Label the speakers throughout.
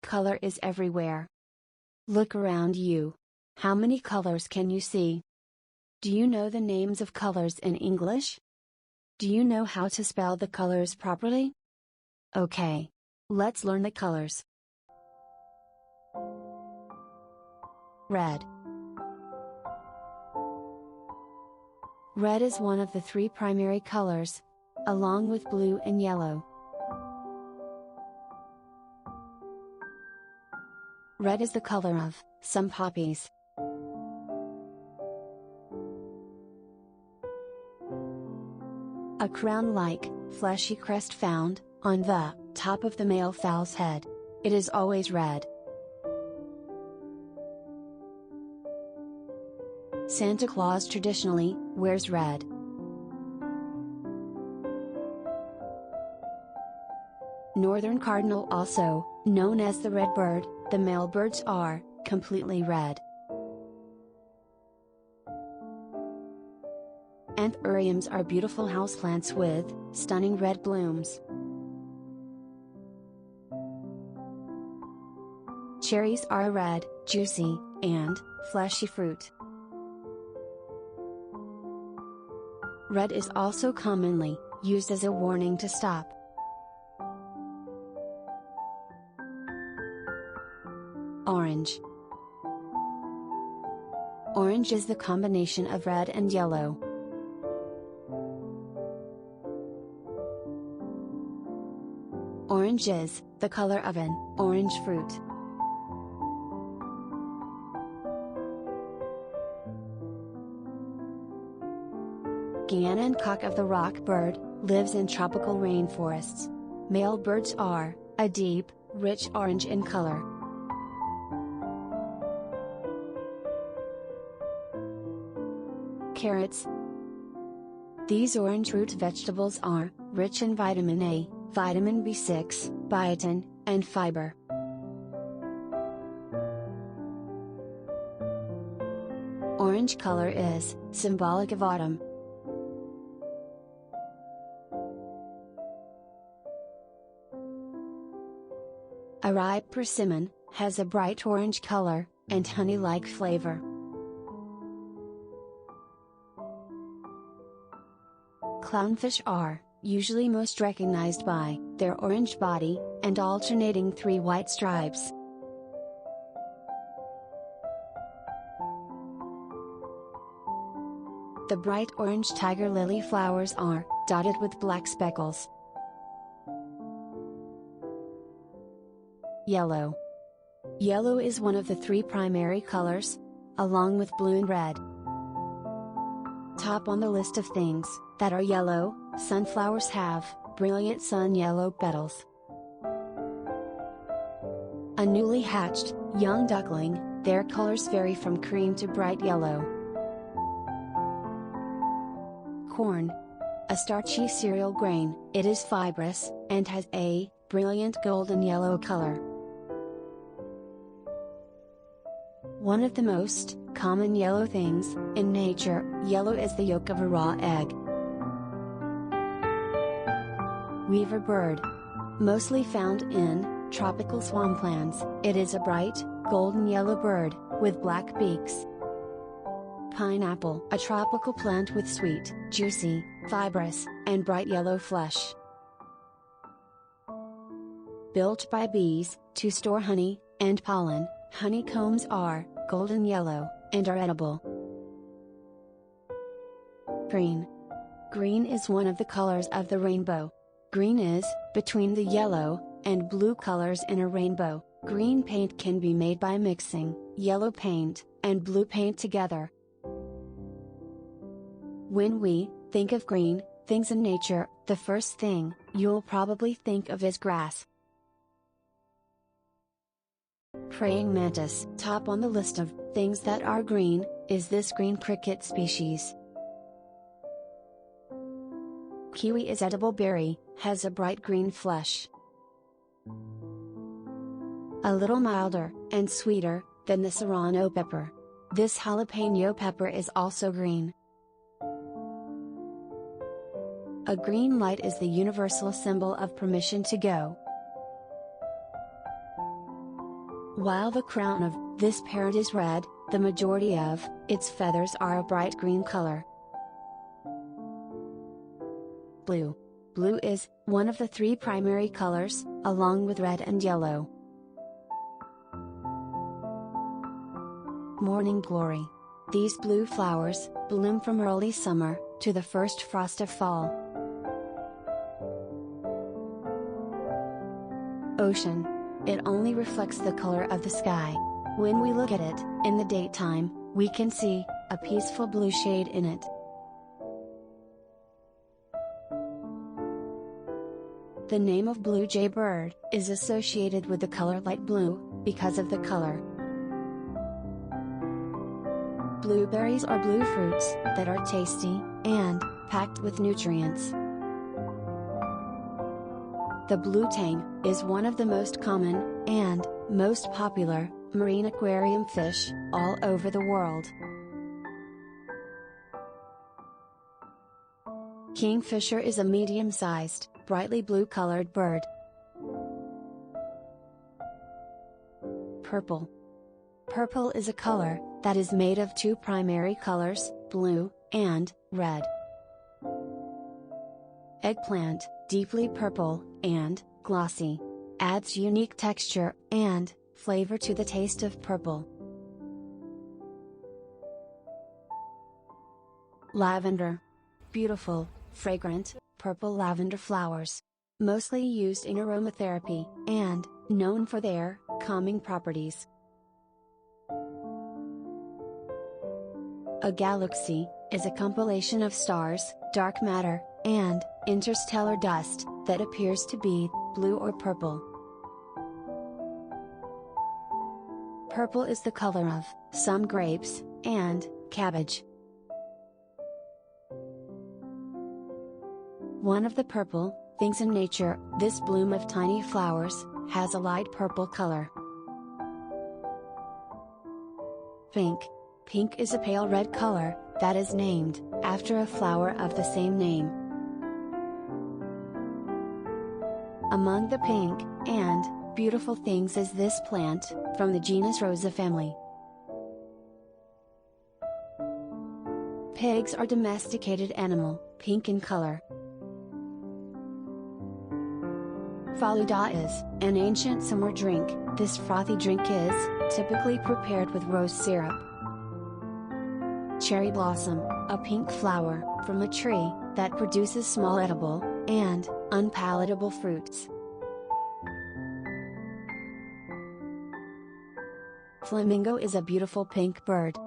Speaker 1: Color is everywhere. Look around you. How many colors can you see? Do you know the names of colors in English? Do you know how to spell the colors properly? Okay. Let's learn the colors. Red. Red is one of the three primary colors, along with blue and yellow. Red is the color of some poppies. A crown-like, fleshy crest found on the top of the male fowl's head. It is always red. Santa Claus traditionally wears red. Northern cardinal, also known as the red bird, the male birds are completely red. Anthuriums are beautiful houseplants with stunning red blooms. Cherries are a red, juicy, and fleshy fruit. Red is also commonly used as a warning to stop. Orange. Orange is the combination of red and yellow. Orange is the color of an orange fruit. Guianan cock of the rock bird lives in tropical rainforests. Male birds are a deep, rich orange in color. Carrots. These orange root vegetables are rich in vitamin A, vitamin B6, biotin, and fiber. Orange color is symbolic of autumn. A ripe persimmon has a bright orange color and honey-like flavor. Clownfish are usually most recognized by their orange body and alternating 3 white stripes. The bright orange tiger lily flowers are dotted with black speckles. Yellow. Yellow is one of the 3 primary colors, along with blue and red. Top on the list of things that are yellow, sunflowers have brilliant sun yellow petals. A newly hatched young duckling, their colors vary from cream to bright yellow. Corn. A starchy cereal grain, it is fibrous, and has a brilliant golden yellow color. One of the most common yellow things in nature, yellow is the yolk of a raw egg. Weaver bird. Mostly found in tropical swamplands, it is a bright, golden yellow bird, with black beaks. Pineapple. A tropical plant with sweet, juicy, fibrous, and bright yellow flesh. Built by bees to store honey and pollen, honeycombs are golden yellow and are edible. Green. Green is one of the colors of the rainbow. Green is between the yellow and blue colors in a rainbow. Green paint can be made by mixing yellow paint and blue paint together. When we think of green things in nature, the first thing you'll probably think of is grass. Praying mantis. Top on the list of things that are green is this green cricket species. Kiwi is edible berry, has a bright green flesh. A little milder and sweeter than the serrano pepper. This jalapeno pepper is also green. A green light is the universal symbol of permission to go. While the crown of this parrot is red, the majority of its feathers are a bright green color. Blue. Blue is one of the three primary colors, along with red and yellow. Morning glory. These blue flowers bloom from early summer to the first frost of fall. Ocean. It only reflects the color of the sky. When we look at it in the daytime, we can see a peaceful blue shade in it. The name of blue jay bird is associated with the color light blue because of the color. Blueberries are blue fruits that are tasty and packed with nutrients. The blue tang is one of the most common and most popular marine aquarium fish all over the world. Kingfisher is a medium-sized, brightly blue-colored bird. Purple. Purple is a color that is made of two primary colors, blue and red. Eggplant, deeply purple and glossy, adds unique texture and flavor to the taste of purple. Lavender. Beautiful, fragrant, purple lavender flowers. Mostly used in aromatherapy, and known for their calming properties. A galaxy is a compilation of stars, dark matter, and interstellar dust that appears to be blue or purple. Purple is the color of some grapes and cabbage. One of the purple things in nature, this bloom of tiny flowers, has a light purple color. Pink. Pink is a pale red color that is named after a flower of the same name. Among the pink and beautiful things is this plant from the genus Rosa family. Pigs are domesticated animal, pink in color. Faluda is an ancient summer drink. This frothy drink is typically prepared with rose syrup. Cherry blossom, a pink flower from a tree that produces small edible and unpalatable fruits. Flamingo is a beautiful pink bird.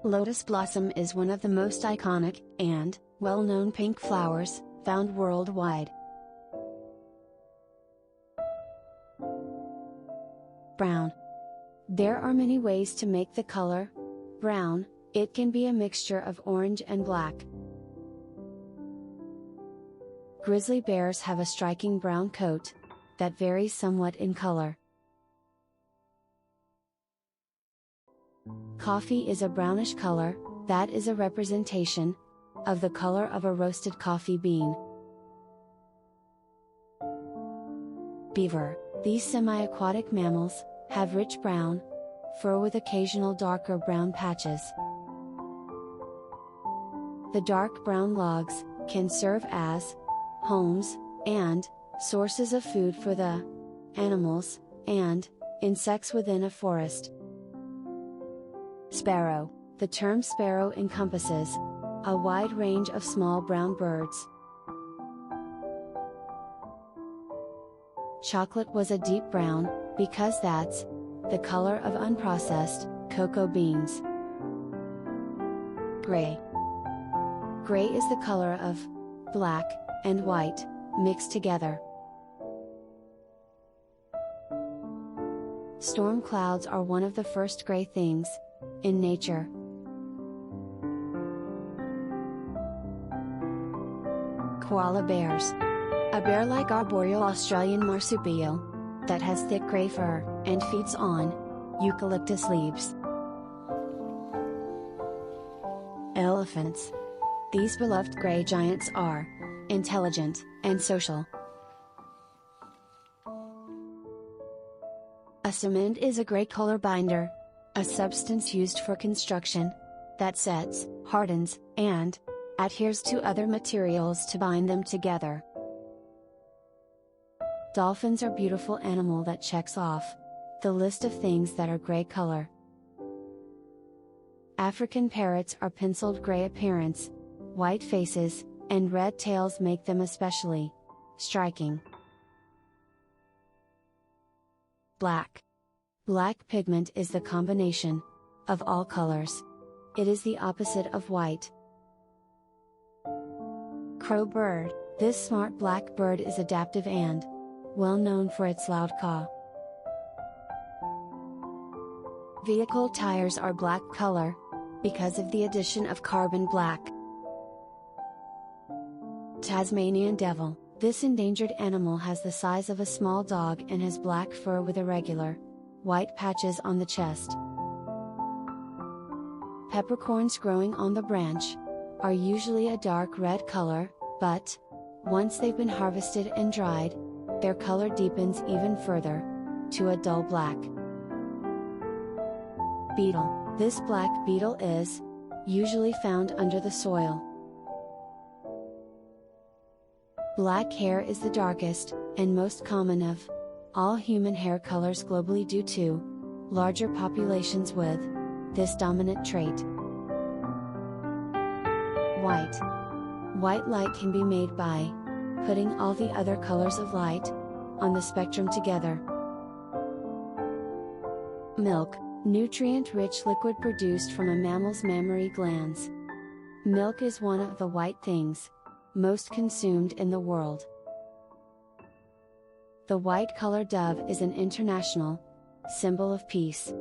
Speaker 1: Lotus blossom is one of the most iconic and well-known pink flowers found worldwide. Brown. There are many ways to make the color brown. It can be a mixture of orange and black. Grizzly bears have a striking brown coat that varies somewhat in color. Coffee is a brownish color that is a representation of the color of a roasted coffee bean. Beaver. These semi-aquatic mammals have rich brown fur with occasional darker brown patches. The dark brown logs can serve as homes and sources of food for the animals and insects within a forest. Sparrow. The term sparrow encompasses a wide range of small brown birds. Chocolate was a deep brown, because that's the color of unprocessed cocoa beans. Gray. Gray is the color of black and white mixed together. Storm clouds are one of the first gray things in nature. Koala bears. A bear-like arboreal Australian marsupial that has thick gray fur and feeds on eucalyptus leaves. Elephants. These beloved gray giants are intelligent and social, A cement is a gray color binder, a substance used for construction, that sets, hardens, and adheres to other materials to bind them together. Dolphins are a beautiful animal that checks off the list of things that are gray color. African parrots are penciled gray appearance, white faces, and red tails make them especially striking. Black. Black pigment is the combination of all colors. It is the opposite of white. Crow bird. This smart black bird is adaptive and well known for its loud caw. Vehicle tires are black color because of the addition of carbon black. Tasmanian devil. This endangered animal has the size of a small dog and has black fur with irregular white patches on the chest. Peppercorns growing on the branch are usually a dark red color, but once they've been harvested and dried, their color deepens even further to a dull black. Beetle. This black beetle is usually found under the soil. Black hair is the darkest and most common of all human hair colors globally due to larger populations with this dominant trait. White. White light can be made by putting all the other colors of light on the spectrum together. Milk. Nutrient-rich liquid produced from a mammal's mammary glands. Milk is one of the white things most consumed in the world. The white-colored dove is an international symbol of peace.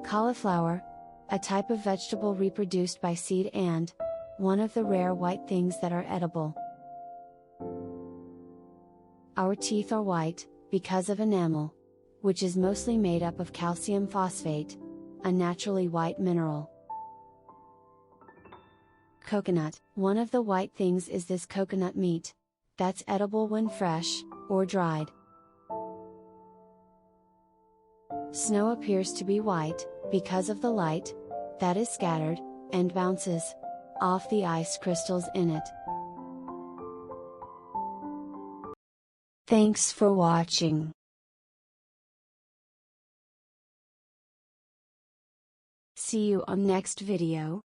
Speaker 1: Cauliflower, a type of vegetable reproduced by seed and one of the rare white things that are edible. Our teeth are white because of enamel, which is mostly made up of calcium phosphate, a naturally white mineral. Coconut. One of the white things is this coconut meat that's edible when fresh or dried. Snow appears to be white because of the light that is scattered and bounces off the ice crystals in it. Thanks for watching. See you on next video.